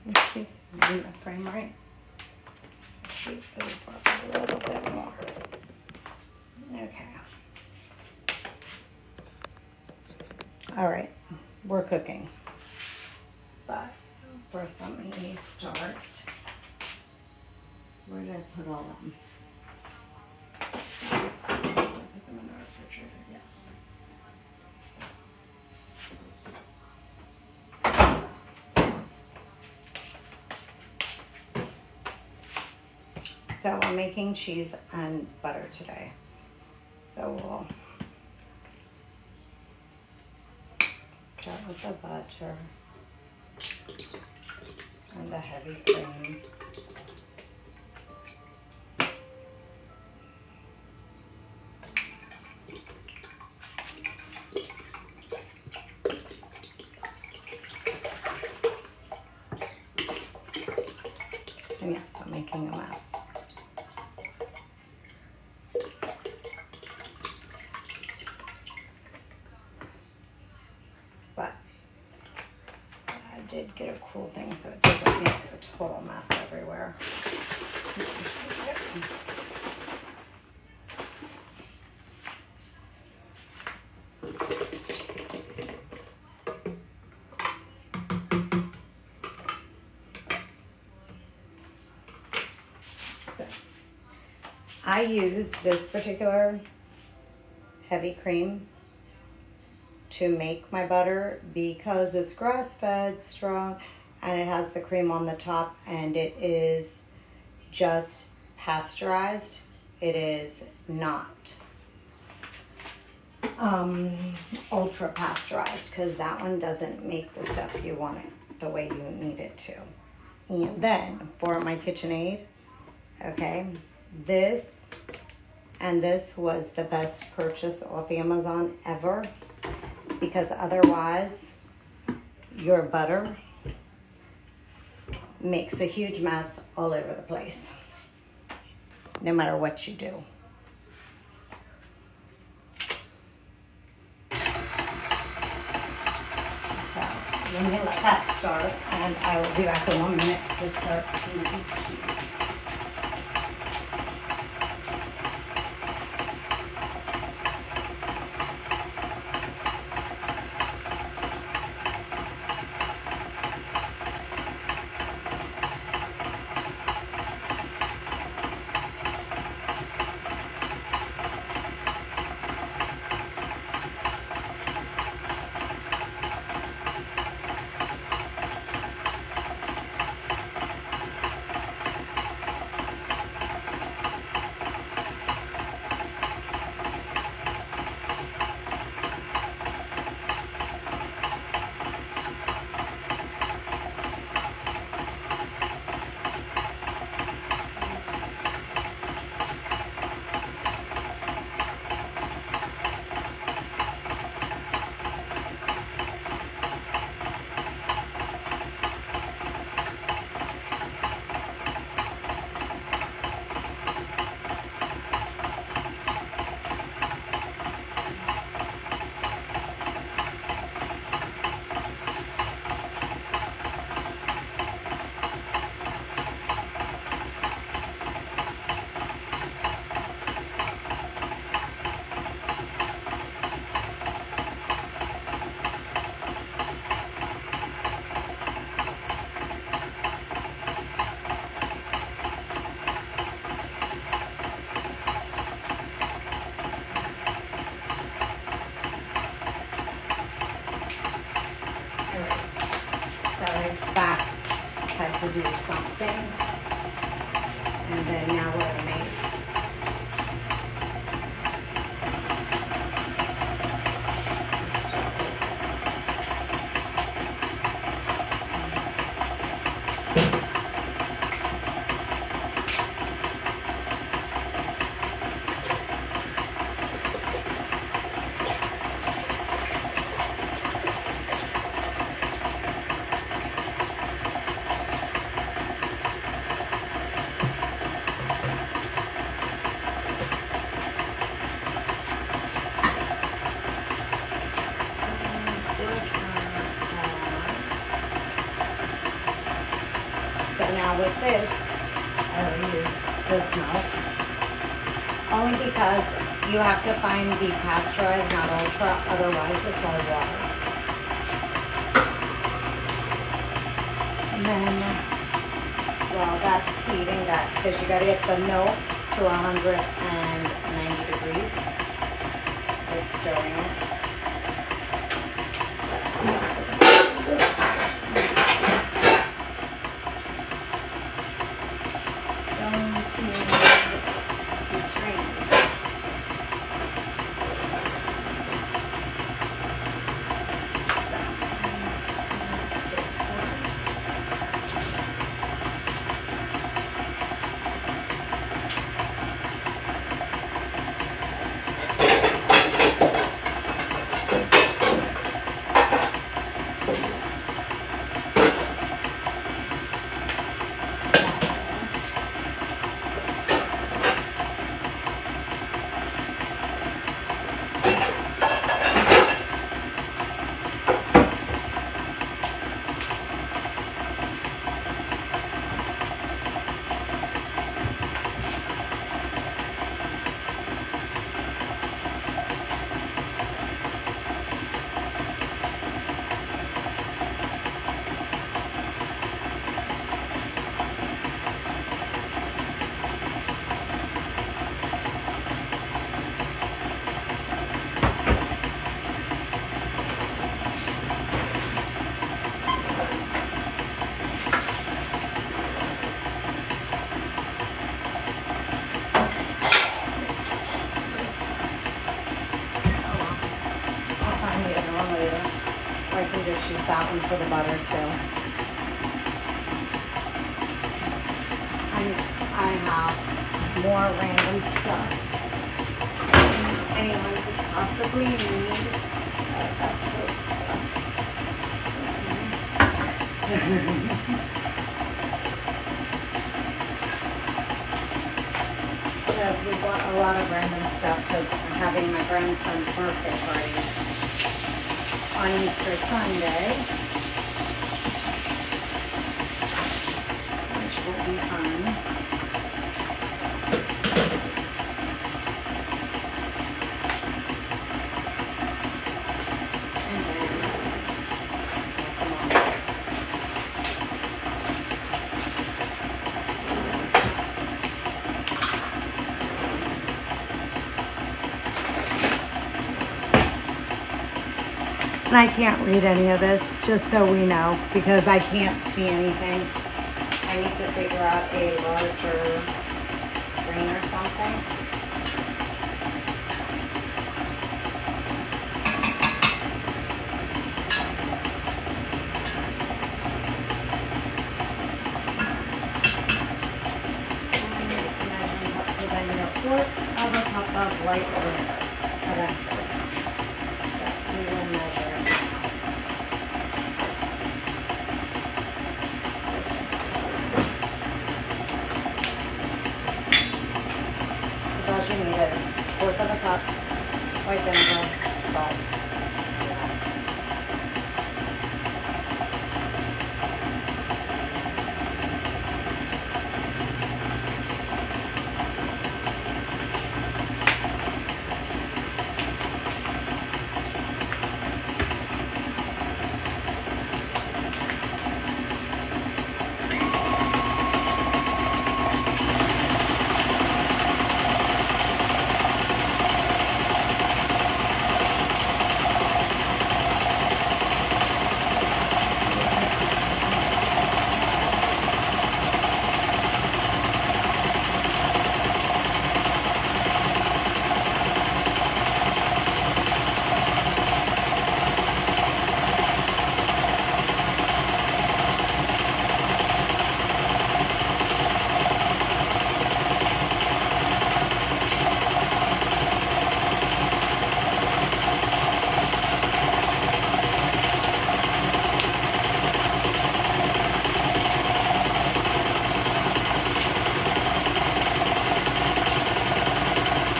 Let's see. I'm in the frame right. Shoot over a little bit more. Okay. All right. We're cooking. But first let me start. Where did I put all of them? Put them in the refrigerator, yes. So we're making cheese and butter today. So we'll start with the butter and the heavy cream. And yes, I'm making a mess. But I did get a cool thing so it doesn't make a total mess everywhere. So I use this particular heavy cream to make my butter because it's grass-fed, strong, and it has the cream on the top, and it is just pasteurized. It is not ultra pasteurized, because that one doesn't make the stuff you want it the way you need it to. And then for my KitchenAid, okay, this and this was the best purchase off Amazon ever, because otherwise your butter makes a huge mess all over the place, no matter what you do. So let me let that start, and I will be back in 1 minute to start making cheese. Back had to do something, and then now we're gonna make So now with this, I will use this milk. Only because you have to find the pasteurized, not ultra, otherwise it's all water. And then, well, that's heating that, because you gotta get the milk to 190 degrees. It's stirring it. Just use that one for the butter too. And I have more random stuff anyone could possibly need. That's good stuff. Because we bought a lot of random stuff because I'm having my grandson's birthday party on Easter Sunday, which will be fun. And then, and I can't read any of this, just so we know, because I can't see anything. I need to figure out a larger screen or something. Because I need a quart of a cup of white vinegar. We will measure. All you need is a fourth of a cup, white vinegar, salt.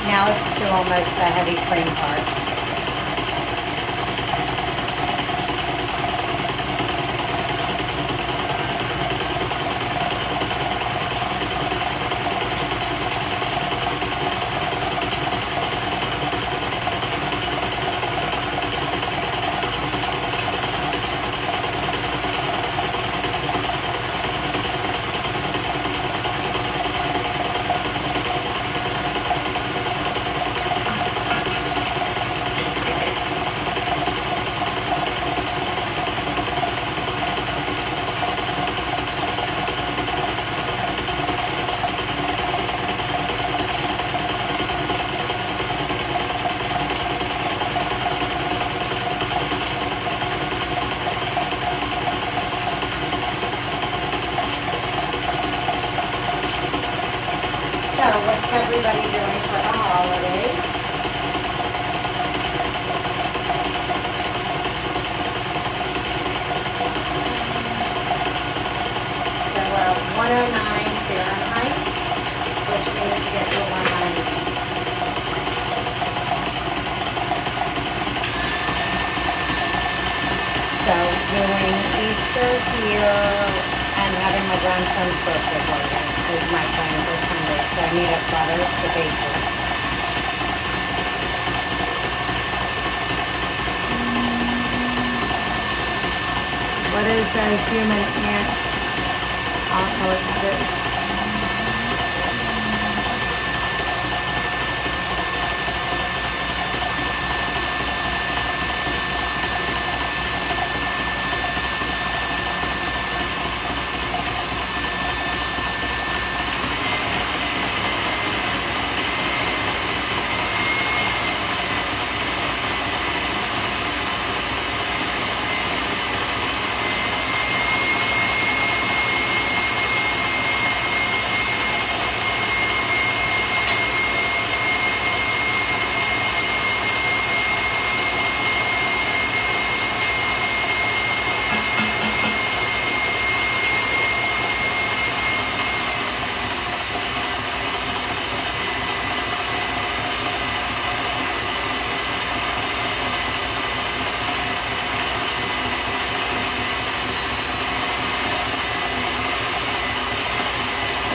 Now it's to almost the heavy cream part. 109 Fahrenheit, which means you get your 190. So doing Easter here and having my grandson's birthday party is my plan for Sunday. So I need a butter to bake with. What is a human ant? I don't know what that is.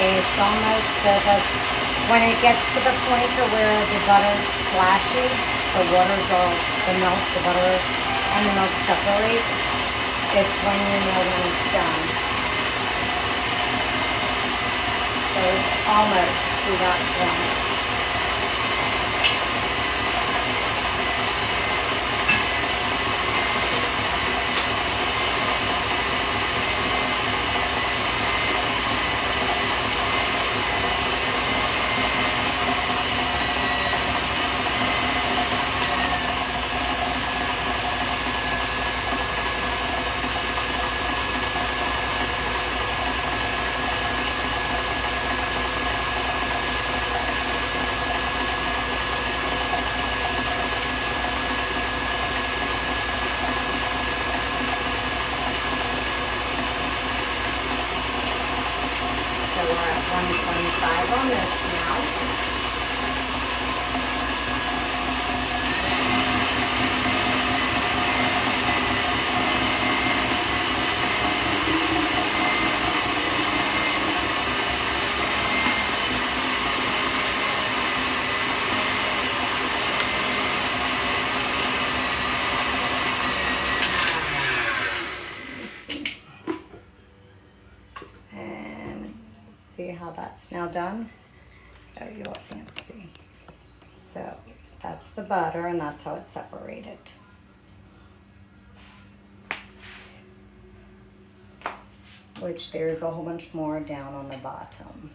It's almost when it gets to the point to where the butter's flashy, the milk, the butter, and the milk separate. It's when you know when it's done. So it's almost to that point. So we're at 125 on this now. See how that's now done? Oh, you all can't see. So that's the butter and that's how it's separated. Which there's a whole bunch more down on the bottom.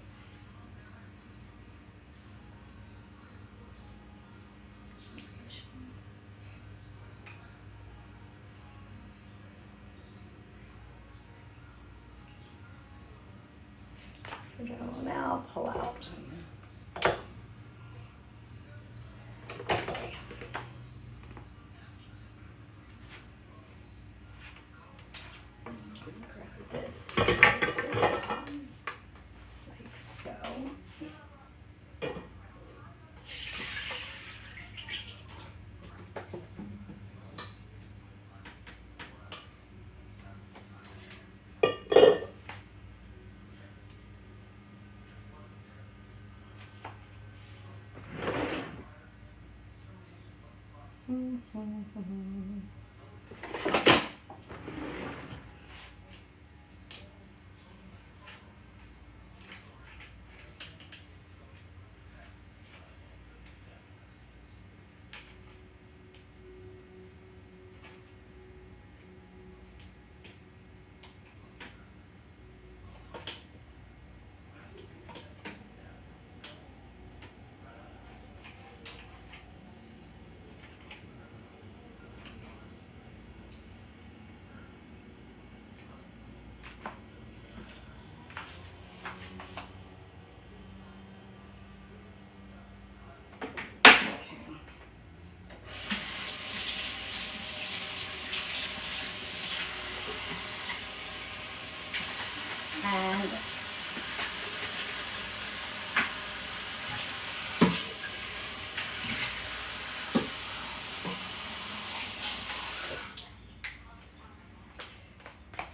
Now pull out. Grab this like so.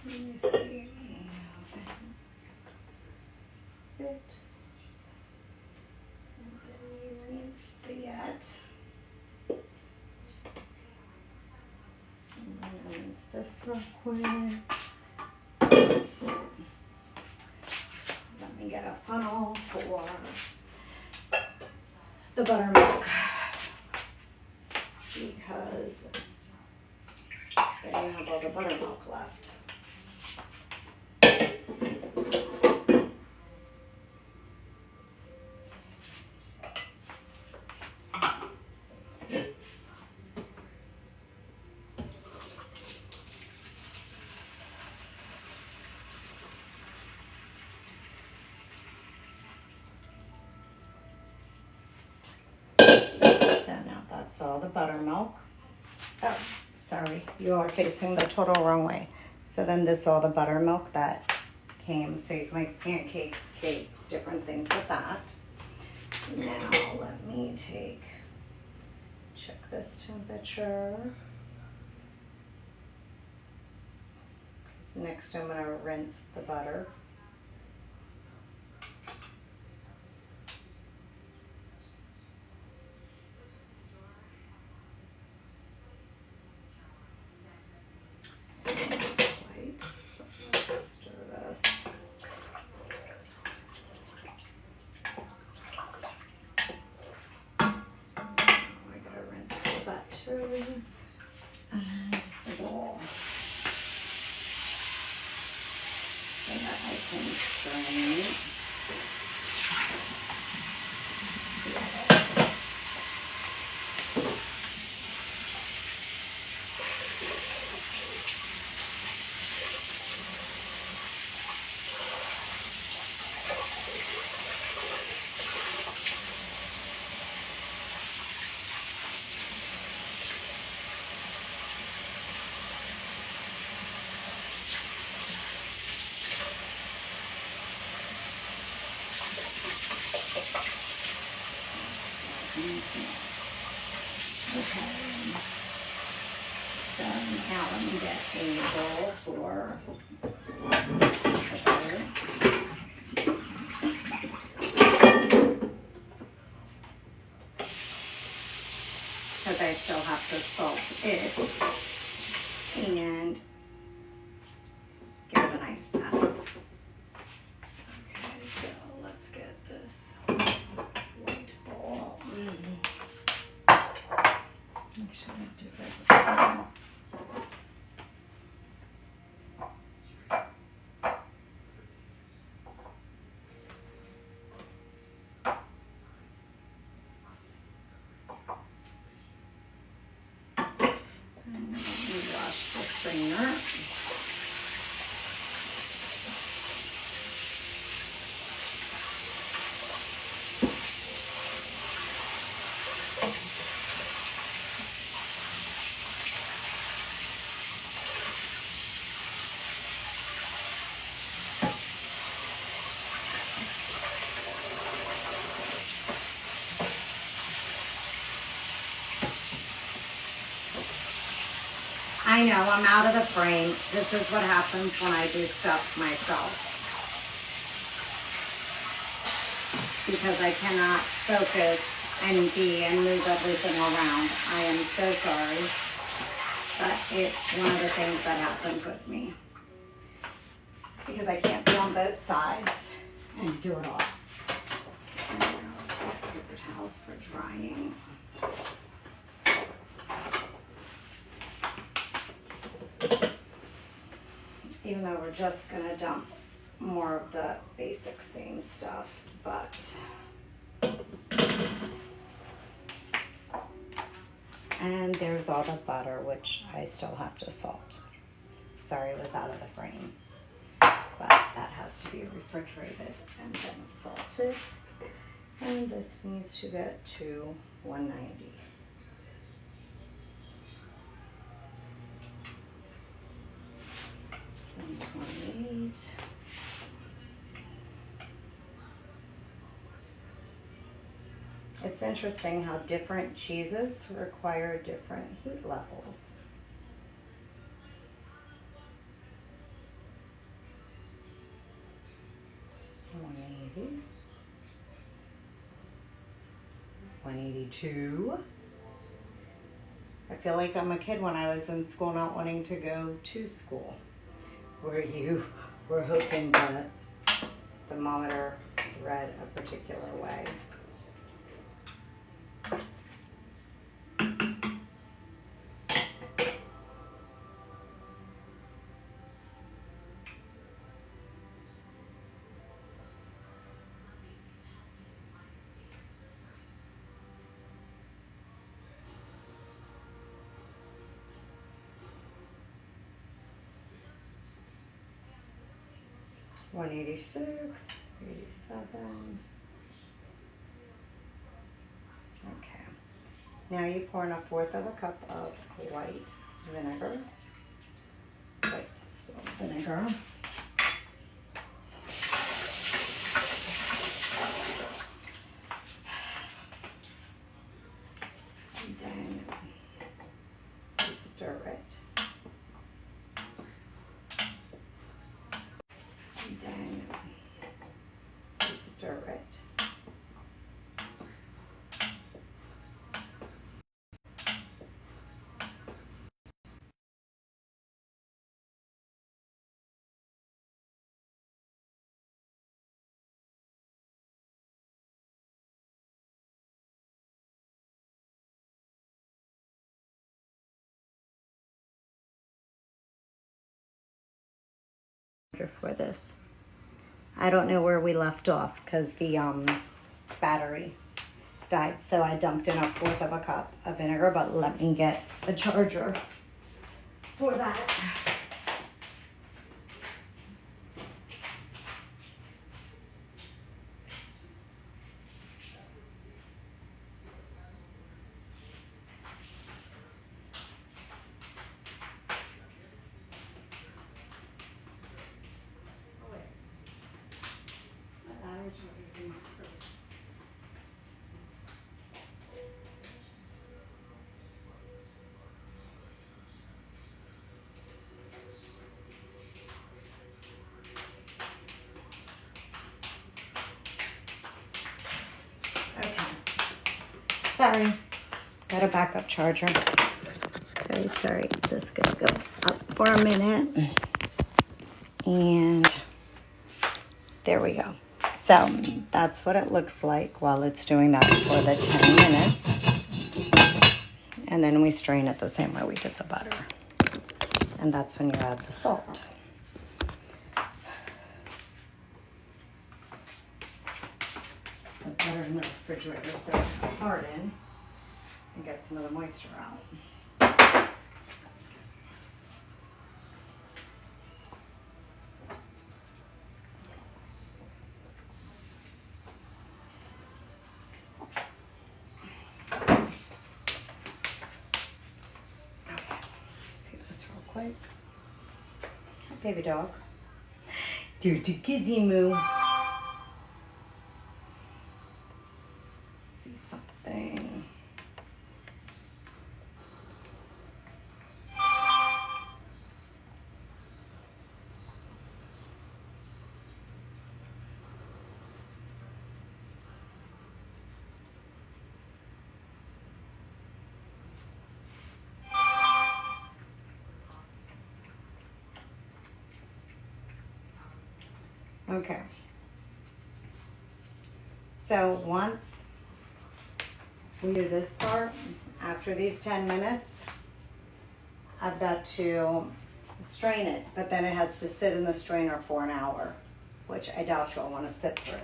Let me see. Bit. And then you rinse that. And then rinse this real quick. Let me get a funnel for the buttermilk because then you have all the buttermilk left. So now that's all the buttermilk. Oh, sorry, you are facing the total wrong way. So then this is all the buttermilk that came, so you can make pancakes, cakes, different things with that. Now let me check this temperature. So next I'm gonna rinse the butter. And the bowl so that I can strain. Okay. So now let me get a bowl for sugar. Because I still have to salt it and give it a nice pat. Okay, so let's get this white bowl. Make sure I do that. And let me wash the strainer. I know, I'm out of the frame. This is what happens when I do stuff myself. Because I cannot focus and move everything around. I am so sorry. But it's one of the things that happens with me. Because I can't be on both sides and do it all. And now let's get paper towels for drying. Even though we're just gonna dump more of the basic same stuff, but. And there's all the butter, which I still have to salt. Sorry, it was out of the frame. But that has to be refrigerated and then salted. And this needs to get to 190. And 28. It's interesting how different cheeses require different heat levels. 180. 182. I feel like I'm a kid when I was in school not wanting to go to school, where you were hoping that the thermometer read a particular way. One 86, 87. Okay. Now you pour in 1/4 of a cup of white vinegar. White distilled vinegar. And then you stir it. And then you stir it. For this, I don't know where we left off because the battery died, so I dumped in 1/4 of a cup of vinegar, but let me get a charger for that. Sorry, got a backup charger. Sorry, this is gonna go up for a minute. And there we go. So that's what it looks like while it's doing that for the 10 minutes. And then we strain it the same way we did the butter. And that's when you add the salt. The butter in the refrigerator so it can harden and get some of the moisture out. Quick. Baby dog. Do kizzy moo. See something. Okay. So once we do this part, after these 10 minutes, I've got to strain it, but then it has to sit in the strainer for an hour, which I doubt you'll want to sit through.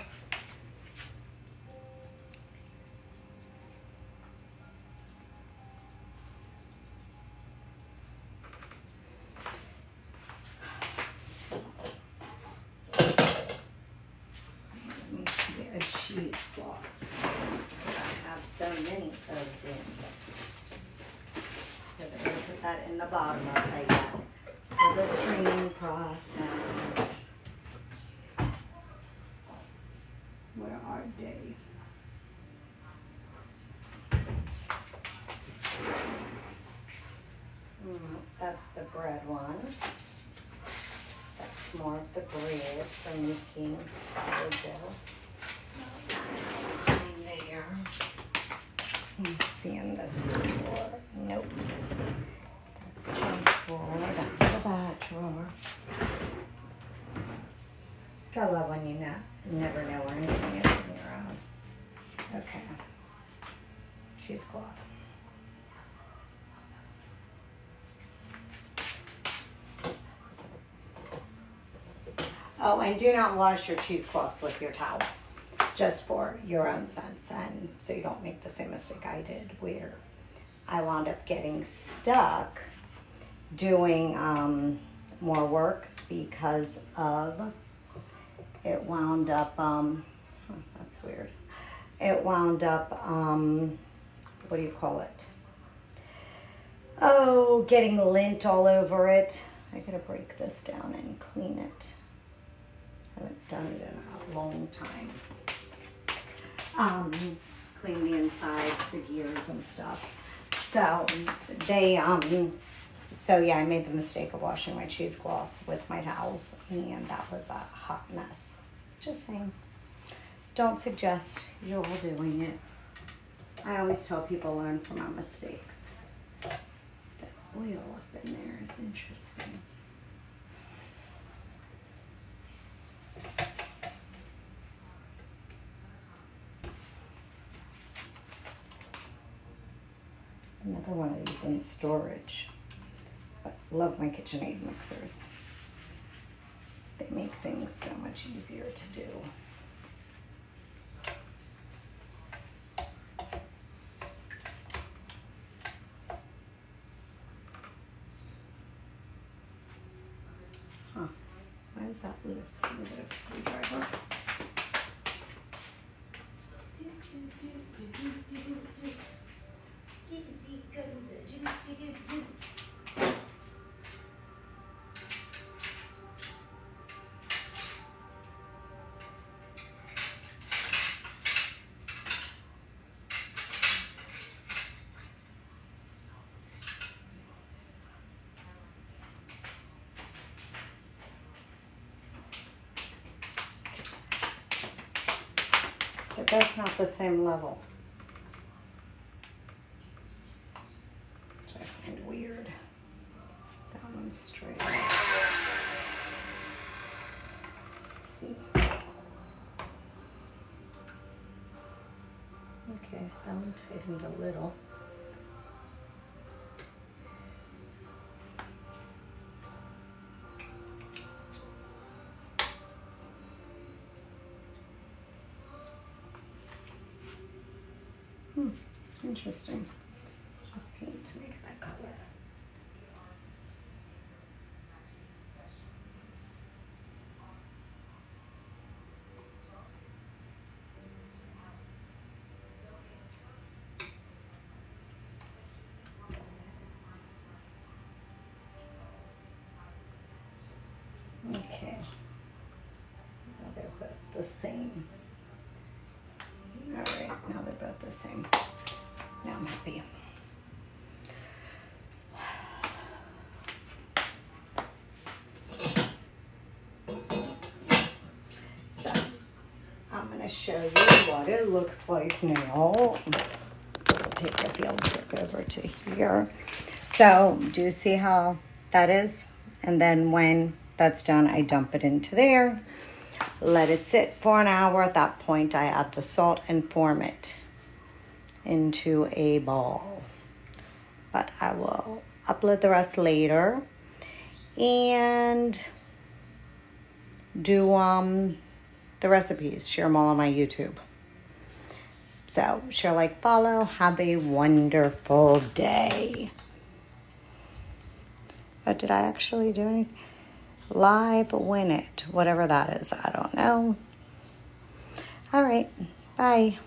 A cheesecloth. I have so many plugged in. Because I'm going to put that in the bottom of that for the straining process. Where are they? That's the bread one. That's more of the bread for making sourdough. this drawer. Nope. That's a junk drawer. That's the bad drawer. I love when you never know where anything is in your own. Okay. Cheesecloth. Oh, and do not wash your cheesecloths with your towels, just for your own sense, and so you don't make the same mistake I did, where I wound up getting stuck doing more work because of it wound up that's weird. It wound up what do you call it? Oh, getting lint all over it. I gotta break this down and clean it. I haven't done it in a long time. Clean the insides, the gears and stuff. So they so yeah, I made the mistake of washing my cheesecloths with my towels, and that was a hot mess. Just saying. Don't suggest, you're all doing it. I always tell people learn from our mistakes. The oil up in there is interesting. Another one of these in storage. But love my KitchenAid mixers. They make things so much easier to do. Huh. Why is that loose? Let me get a screwdriver. Easy goes a do-do-do-do. They're both not the same level. Which I find weird. That one's straight. Let's see. Okay, that one tightened a little. Interesting. Just paint to make that color. Okay. Now they're both the same. All right, now they're both the same. Now I'm happy. So, I'm going to show you what it looks like now. I'll take the field trip over to here. So, do you see how that is? And then when that's done, I dump it into there. Let it sit for an hour. At that point, I add the salt and form it into a ball. But I will upload the rest later and do the recipes, share them all on my YouTube. So share, like, follow. Have a wonderful day. Oh, did I actually do anything? Live win it, whatever that is, I don't know. All right, bye.